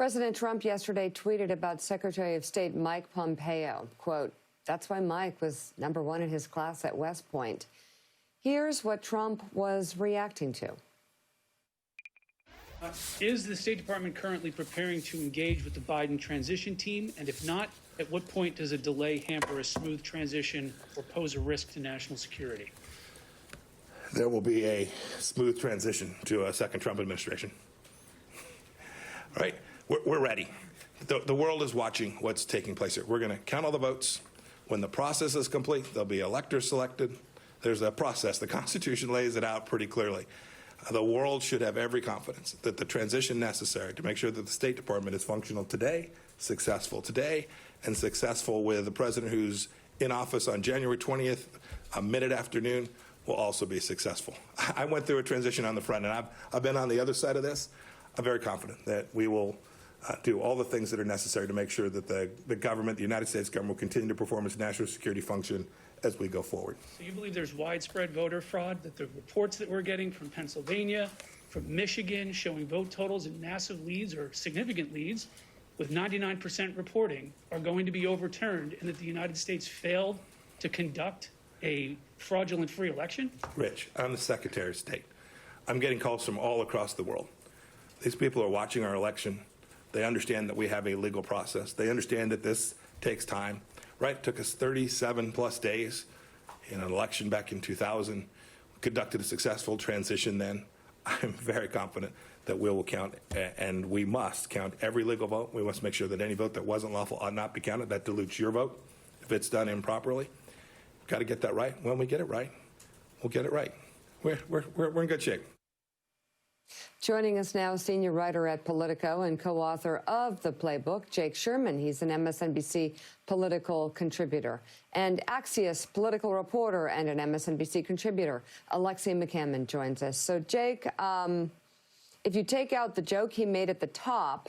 President Trump yesterday tweeted about Secretary of State Mike Pompeo. Quote, "That's why Mike was #1 in his class at West Point." Here's what Trump was reacting to. Is the State Department currently preparing to engage with the Biden transition team? And if not, at what point does a delay hamper a smooth transition or pose a risk to national security? There will be a smooth transition to a second Trump administration. All right, we're ready. The world is watching what's taking place here. We're going to count all the votes. When the process is complete, there'll be electors selected. There's a process. The Constitution lays it out pretty clearly. The world should have every confidence that the transition necessary to make sure that the State Department is functional today, successful today, and successful with the president who's in office on January 20th, a minute afternoon, will also be successful. I went through a transition on the front, and I've been on the other side of this. I'm very confident that we will do all the things that are necessary to make sure that the government, the United States government, will continue to perform its national security function as we go forward. So you believe there's widespread voter fraud, that the reports that we're getting from Pennsylvania, from Michigan, showing vote totals in massive leads or significant leads with 99% reporting are going to be overturned, and that the United States failed to conduct a fraudulent free election? Rich, I'm the Secretary of State. I'm getting calls from all across the world. These people are watching our election. They understand that we have a legal process. They understand that this takes time. Right? It took us 37 plus days in an election back in 2000. We conducted a successful transition then. I'm very confident that we will count, and we must count every legal vote. We must make sure that any vote that wasn't lawful ought not be counted. That dilutes your vote if it's done improperly. We've got to get that right. When we get it right, we'll get it right. We're in good shape. Joining us now, senior writer at Politico and co-author of The Playbook, Jake Sherman. He's an MSNBC political contributor. And Axios political reporter and an MSNBC contributor, Alexei McCammon, joins us. So, Jake, if you take out the joke he made at the top,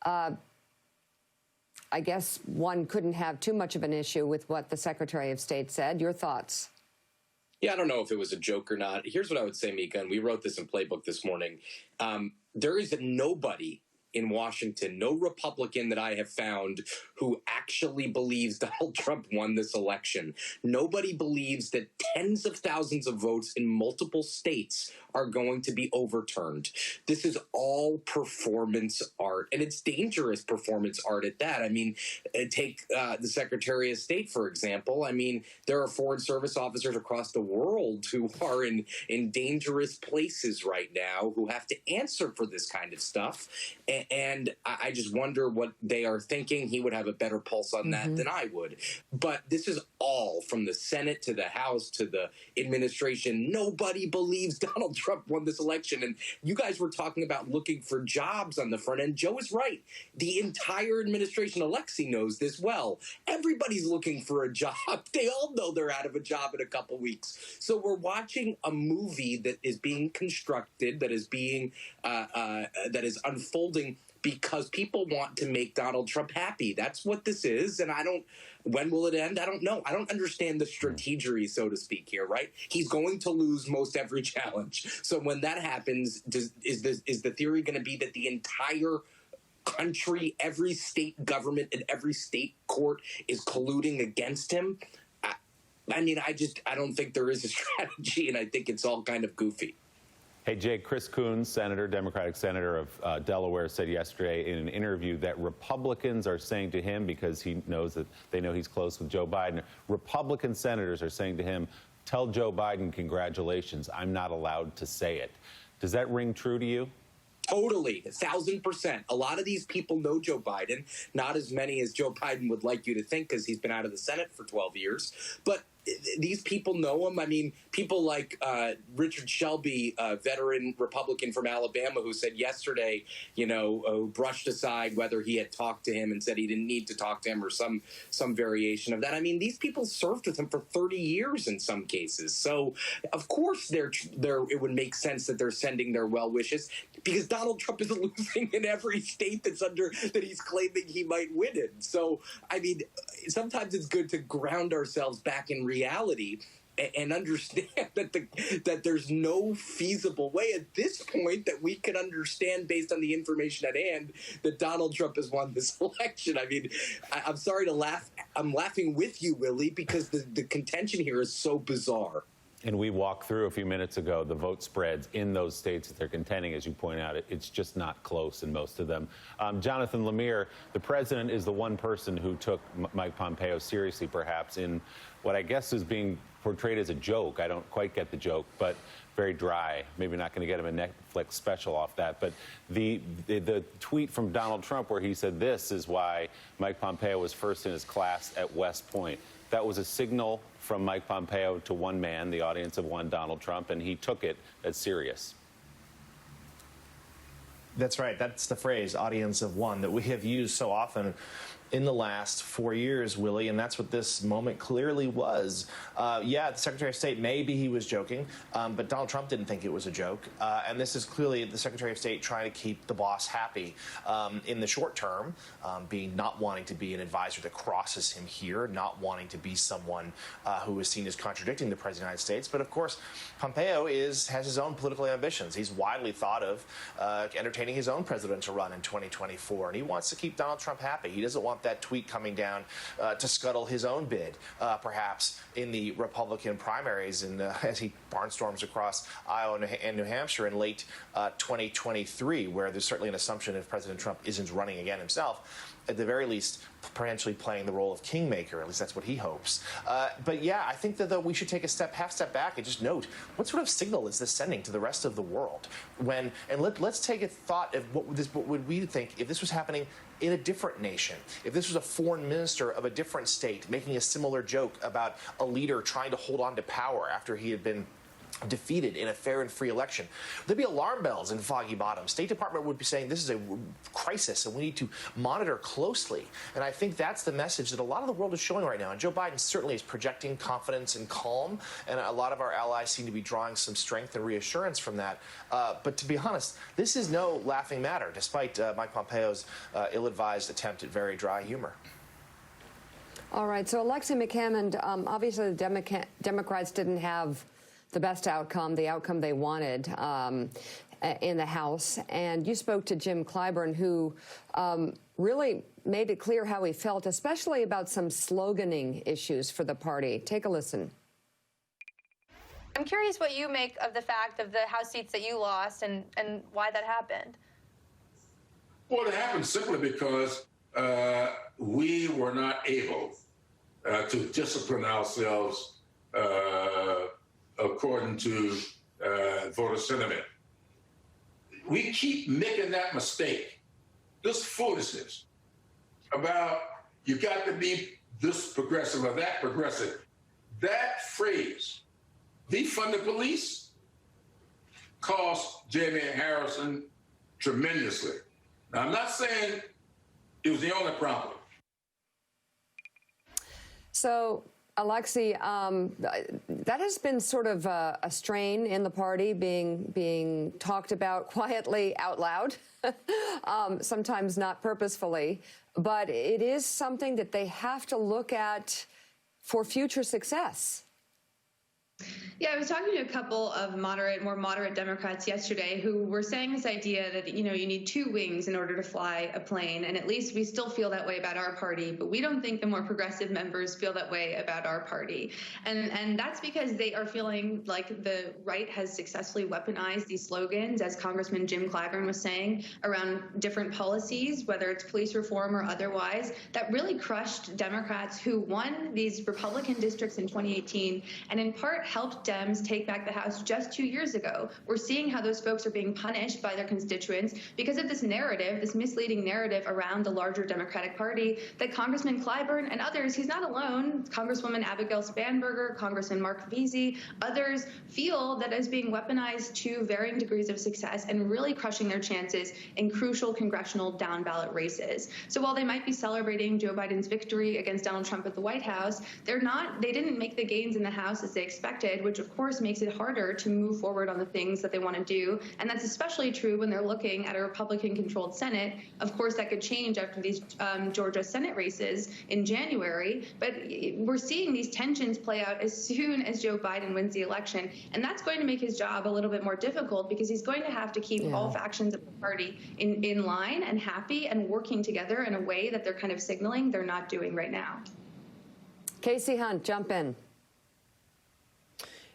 I guess one couldn't have too much of an issue with what the Secretary of State said. Your thoughts? Yeah, I don't know if it was a joke or not. Here's what I would say, Mika, and we wrote this in Playbook this morning. There is nobody in Washington, no Republican that I have found who actually believes Donald Trump won this election. Nobody believes that tens of thousands of votes in multiple states are going to be overturned. This is all performance art, and it's dangerous performance art at that. I mean, take the Secretary of State, for example. I mean, there are Foreign Service officers across the world who are in dangerous places right now who have to answer for this kind of stuff. And I just wonder what they are thinking. He would have a better pulse on that than I would. But this is all from the Senate to the House to the administration. Nobody believes Donald Trump won this election. And you guys were talking about looking for jobs on the front end. Joe is right. The entire administration, Alexei knows this well. Everybody's looking for a job. They all know they're out of a job in a couple weeks. So we're watching a movie that is being constructed, that is being that is unfolding because people want to make Donald Trump happy. That's what this is. And when will it end? I don't know. I don't understand the strategery, so to speak, here, right? He's going to lose most every challenge. So when that happens, is the theory going to be that the entire country, every state government and every state court is colluding against him? I mean, I don't think there is a strategy, and I think it's all kind of goofy. Hey, Jake, Chris Coons, senator, Democratic senator of Delaware, said yesterday in an interview that Republicans are saying to him, because he knows that they know he's close with Joe Biden, Republican senators are saying to him, tell Joe Biden congratulations, I'm not allowed to say it. Does that ring true to you? Totally, 1,000%. A lot of these people know Joe Biden, not as many as Joe Biden would like you to think because he's been out of the Senate for 12 years. But these people know him. I mean, people like Richard Shelby, a veteran Republican from Alabama, who said yesterday, brushed aside whether he had talked to him and said he didn't need to talk to him or some variation of that. I mean, these people served with him for 30 years in some cases. So, of course, it would make sense that they're sending their well wishes because Donald Trump is losing in every state that he's claiming he might win in. So, I mean, sometimes it's good to ground ourselves back in reality and understand that there's no feasible way at this point that we can understand, based on the information at hand, that Donald Trump has won this election. I mean, I'm sorry to laugh. I'm laughing with you, Willie, because the contention here is so bizarre. And we walked through a few minutes ago the vote spreads in those states that they're contending. As you point out, it's just not close in most of them. Jonathan Lemire, the president is the one person who took Mike Pompeo seriously, perhaps, in what I guess is being portrayed as a joke. I don't quite get the joke, but very dry. Maybe not going to get him a Netflix special off that. But the tweet from Donald Trump where he said this is why Mike Pompeo was first in his class at West Point. That was a signal from Mike Pompeo to one man, the audience of one Donald Trump, and he took it as serious. That's right. That's the phrase, audience of one, that we have used so often in the last 4 years, Willie, and that's what this moment clearly was. Yeah, the Secretary of State, maybe he was joking, but Donald Trump didn't think it was a joke. And this is clearly the Secretary of State trying to keep the boss happy in the short term, being not wanting to be an advisor that crosses him here, not wanting to be someone who is seen as contradicting the President of the United States. But of course, Pompeo has his own political ambitions. He's widely thought of entertaining his own presidential run in 2024, and he wants to keep Donald Trump happy. He doesn't want that tweet coming down to scuttle his own bid, perhaps, in the Republican primaries, and as he barnstorms across Iowa and New Hampshire in late 2023, where there's certainly an assumption if President Trump isn't running again himself, at the very least, potentially playing the role of kingmaker. At least that's what he hopes. But yeah, I think that though we should take a half step back and just note, what sort of signal is this sending to the rest of the world? Let's take a thought of what would we think if this was happening in a different nation, if this was a foreign minister of a different state making a similar joke about a leader trying to hold on to power after he had been defeated in a fair and free election. There'd be alarm bells in Foggy Bottom. State Department would be saying this is a crisis and we need to monitor closely. And I think that's the message that a lot of the world is showing right now. And Joe Biden certainly is projecting confidence and calm, and a lot of our allies seem to be drawing some strength and reassurance from that. But to be honest, this is no laughing matter, despite Mike Pompeo's ill-advised attempt at very dry humor. All right, so Alexei McCammond, obviously the Democrats didn't have the best outcome, the outcome they wanted in the House. And you spoke to Jim Clyburn, who really made it clear how he felt, especially about some sloganing issues for the party. Take a listen. I'm curious what you make of the fact of the House seats that you lost and why that happened. Well, it happened simply because we were not able to discipline ourselves according to voter sentiment. We keep making that mistake, this foolishness about you got to be this progressive or that progressive. That phrase, defund the police, cost Jamie Harrison tremendously. Now, I'm not saying it was the only problem. So, Alexei, that has been sort of a strain in the party, being talked about quietly out loud, sometimes not purposefully, but it is something that they have to look at for future success. Yeah, I was talking to a couple of more moderate Democrats yesterday who were saying this idea that, you need two wings in order to fly a plane. And at least we still feel that way about our party, but we don't think the more progressive members feel that way about our party. And that's because they are feeling like the right has successfully weaponized these slogans, as Congressman Jim Clyburn was saying, around different policies, whether it's police reform or otherwise, that really crushed Democrats who won these Republican districts in 2018 and in part helped Dems take back the House just 2 years ago. We're seeing how those folks are being punished by their constituents because of this narrative, this misleading narrative around the larger Democratic Party that Congressman Clyburn and others, he's not alone, Congresswoman Abigail Spanberger, Congressman Mark Veazey, others feel that is being weaponized to varying degrees of success and really crushing their chances in crucial congressional down-ballot races. So while they might be celebrating Joe Biden's victory against Donald Trump at the White House, they didn't make the gains in the House as they expected. elected, which of course makes it harder to move forward on the things that they want to do. And that's especially true when they're looking at a Republican-controlled Senate. Of course, that could change after these Georgia Senate races in January. But we're seeing these tensions play out as soon as Joe Biden wins the election. And that's going to make his job a little bit more difficult because he's going to have to keep all factions of the party in line and happy and working together in a way that they're kind of signaling they're not doing right now. Casey Hunt, jump in.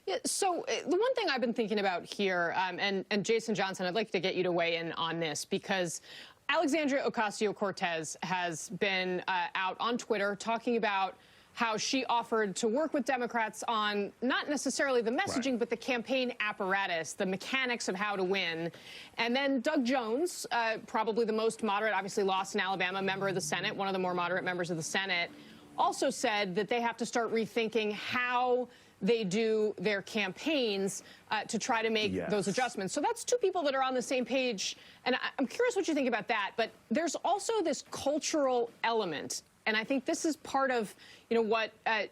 Yeah, so the one thing I've been thinking about here, and Jason Johnson, I'd like to get you to weigh in on this, because Alexandria Ocasio-Cortez has been out on Twitter talking about how she offered to work with Democrats on not necessarily the messaging, but the campaign apparatus, the mechanics of how to win. And then Doug Jones, probably the most moderate, obviously lost in Alabama, member of the Senate, one of the more moderate members of the Senate, also said that they have to start rethinking how they do their campaigns to try to make those adjustments. So that's two people that are on the same page. And I'm curious what you think about that. But there's also this cultural element. And I think this is part of, what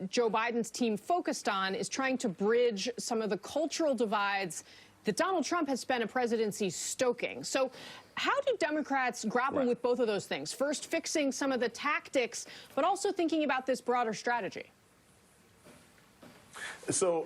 Joe Biden's team focused on, is trying to bridge some of the cultural divides that Donald Trump has spent a presidency stoking. So how do Democrats grapple with both of those things? First, fixing some of the tactics, but also thinking about this broader strategy. So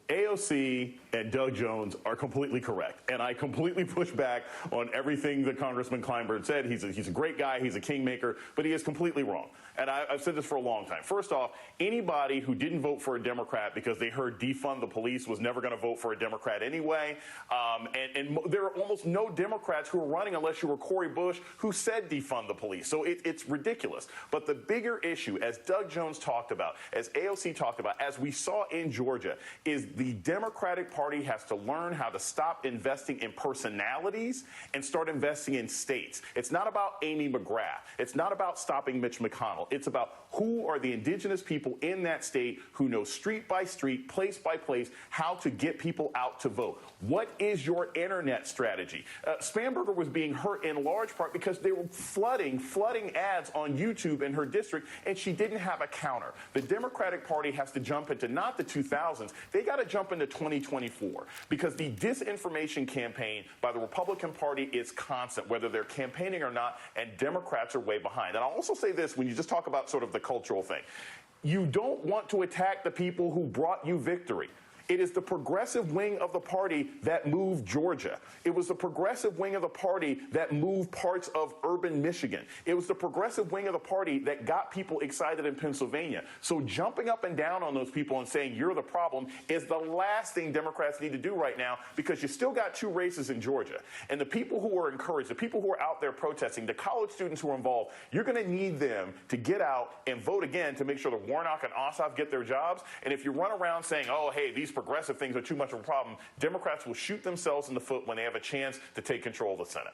AOC and Doug Jones are completely correct, and I completely push back on everything that Congressman Kleinberg said. He's a great guy, he's a kingmaker, but he is completely wrong. And I've said this for a long time. First off, anybody who didn't vote for a Democrat because they heard defund the police was never going to vote for a Democrat anyway. And there are almost no Democrats who are running unless you were Cori Bush, who said defund the police. So it's ridiculous. But the bigger issue, as Doug Jones talked about, as AOC talked about, as we saw in Georgia, is the Democratic Party has to learn how to stop investing in personalities and start investing in states. It's not about Amy McGrath. It's not about stopping Mitch McConnell. It's about who are the indigenous people in that state who know street by street, place by place, how to get people out to vote. What is your internet strategy? Spanberger was being hurt in large part because they were flooding ads on YouTube in her district, and she didn't have a counter. The Democratic Party has to jump into not the 2000s. They got to jump into 2024 because the disinformation campaign by the Republican Party is constant, whether they're campaigning or not, and Democrats are way behind. And I'll also say this, when you just talk about sort of the cultural thing, you don't want to attack the people who brought you victory. It is the progressive wing of the party that moved Georgia. It was the progressive wing of the party that moved parts of urban Michigan. It was the progressive wing of the party that got people excited in Pennsylvania. So jumping up and down on those people and saying you're the problem is the last thing Democrats need to do right now, because you still got two races in Georgia. And the people who are encouraged, the people who are out there protesting, the college students who are involved, you're going to need them to get out and vote again to make sure that Warnock and Ossoff get their jobs. And if you run around saying, oh, hey, these progressive things are too much of a problem, Democrats will shoot themselves in the foot when they have a chance to take control of the Senate.